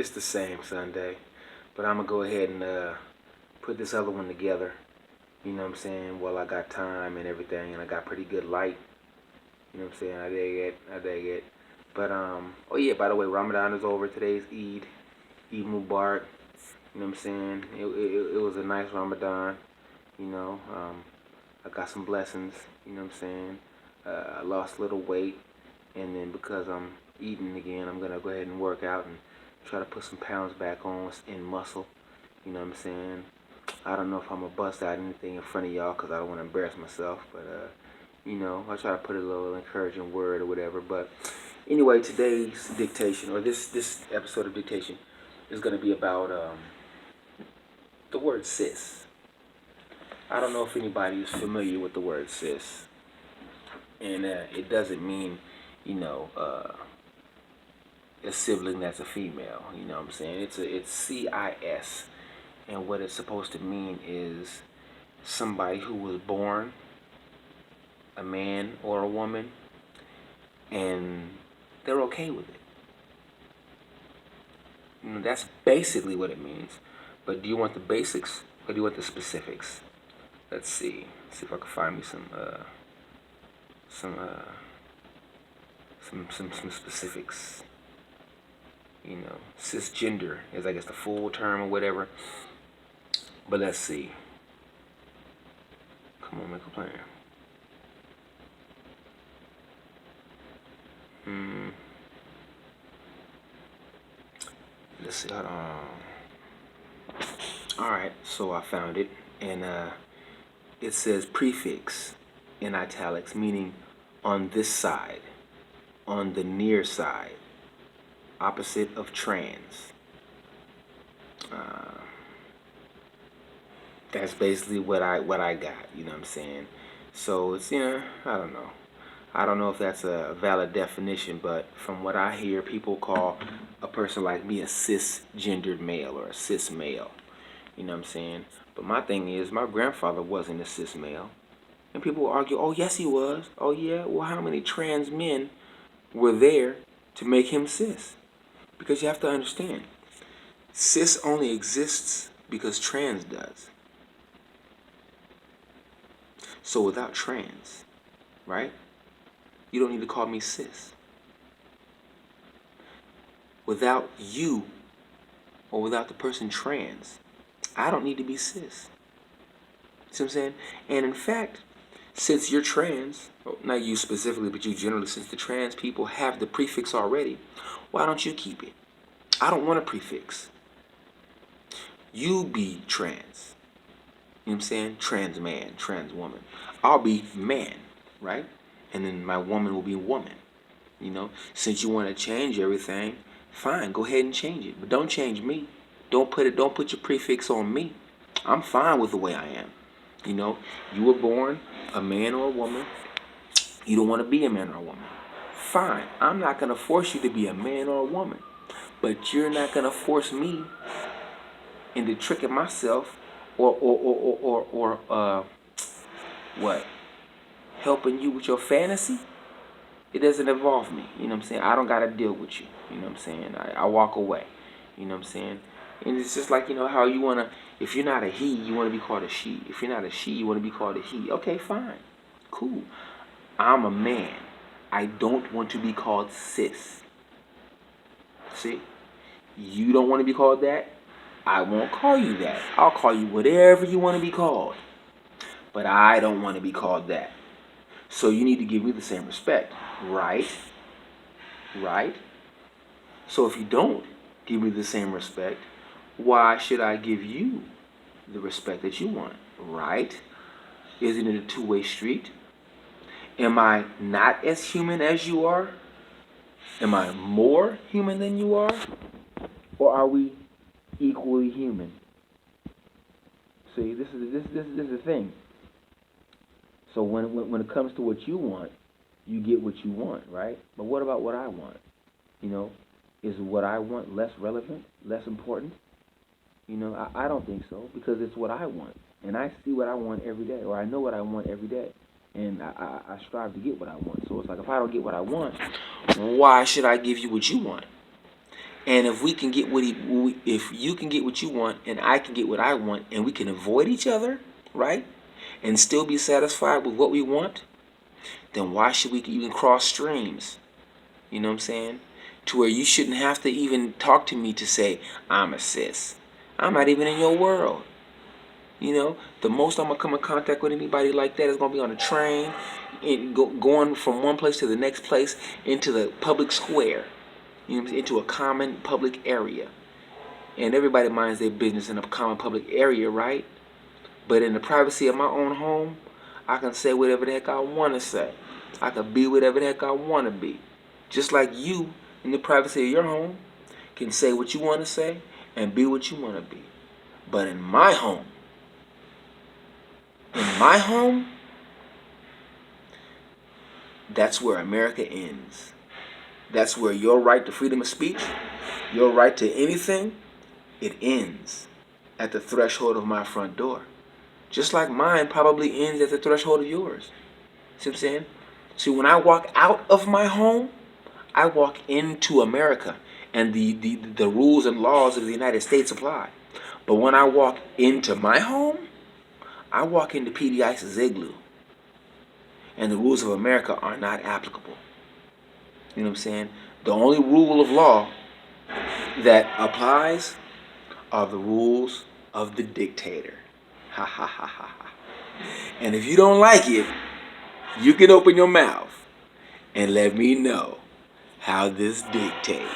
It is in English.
It's the same Sunday, but I'm gonna go ahead and put this other one together. You know what I'm saying? While I got time and everything, and I got pretty good light. You know what I'm saying? I dig it. I dig it. But oh yeah, by the way, Ramadan is over. Today's Eid. Eid Mubarak. You know what I'm saying? It was a nice Ramadan. You know, I got some blessings. You know what I'm saying? I lost a little weight, and then because I'm eating again, I'm gonna go ahead and work out and try to put some pounds back on in muscle. You know what I'm saying? I don't know if I'm gonna bust out anything in front of y'all because I don't want to embarrass myself, but you know, I try to put a little encouraging word or whatever. But anyway, today's dictation, or this episode of dictation, is gonna be about the word sis. I don't know if anybody is familiar with the word cis, and it doesn't mean, you know, a sibling that's a female. You know what I'm saying? It's CIS, and what it's supposed to mean is somebody who was born a man or a woman, and they're okay with it. You know, that's basically what it means. But do you want the basics or do you want the specifics? Let's see. See if I can find me some specifics. You know, cisgender is, I guess, the full term or whatever. But let's see. Come on, make a plan. Let's see. Hold on. All right, so I found it, and it says prefix in italics, meaning on this side, on the near side, opposite of trans. That's basically what I got. You know what I'm saying? So it's, you know, I don't know. I don't know if that's a valid definition, but from what I hear, people call a person like me a cisgendered male or a cis male. You know what I'm saying? But my thing is, my grandfather wasn't a cis male. And people will argue, oh, yes, he was. Oh, yeah? Well, how many trans men were there to make him cis? Because you have to understand, cis only exists because trans does. So without trans, right, you don't need to call me cis. Without you, or without the person trans, I don't need to be cis. See what I'm saying? And in fact, since you're trans, not you specifically, but you generally, since the trans people have the prefix already, why don't you keep it? I don't want a prefix. You be trans. You know what I'm saying? Trans man, trans woman. I'll be man, right? And then my woman will be woman. You know, since you want to change everything, fine, go ahead and change it. But don't change me. Don't put your prefix on me. I'm fine with the way I am. You know, you were born a man or a woman. You don't want to be a man or a woman. Fine. I'm not going to force you to be a man or a woman. But you're not going to force me into tricking myself or what? Helping you with your fantasy? It doesn't involve me. You know what I'm saying? I don't got to deal with you. You know what I'm saying? I walk away. You know what I'm saying? And it's just like, you know, how you want to, if you're not a he, you want to be called a she. If you're not a she, you want to be called a he. Okay, fine. Cool. I'm a man. I don't want to be called cis. See? You don't want to be called that? I won't call you that. I'll call you whatever you want to be called. But I don't want to be called that. So you need to give me the same respect. Right? Right? So if you don't give me the same respect, why should I give you the respect that you want? Right? Isn't it a two-way street? Am I not as human as you are? Am I more human than you are? Or are we equally human? See, this is the thing. So when it comes to what you want, you get what you want, right? But what about what I want? You know, is what I want less relevant, less important? You know, I don't think so, because it's what I want. And I see what I want every day, or I know what I want every day. And I strive to get what I want. So it's like, if I don't get what I want, why should I give you what you want? And if we can get if you can get what you want and I can get what I want, and we can avoid each other, right? And still be satisfied with what we want, then why should we even cross streams? You know what I'm saying? To where you shouldn't have to even talk to me to say I'm a cis. I'm not even in your world. You know, the most I'm gonna come in contact with anybody like that is gonna be on a train, going from one place to the next place into the public square, you know, into a common public area. And everybody minds their business in a common public area, right? But in the privacy of my own home, I can say whatever the heck I want to say. I can be whatever the heck I want to be. Just like you, in the privacy of your home, can say what you want to say and be what you want to be. But in my home, that's where America ends. That's where your right to freedom of speech, your right to anything, it ends at the threshold of my front door. Just like mine probably ends at the threshold of yours. See what I'm saying? See, when I walk out of my home, I walk into America, and the rules and laws of the United States apply. But when I walk into my home, I walk into PD Ice's igloo, and the rules of America are not applicable. You know what I'm saying? The only rule of law that applies are the rules of the dictator. Ha ha ha ha ha. And if you don't like it, you can open your mouth and let me know how this dictates.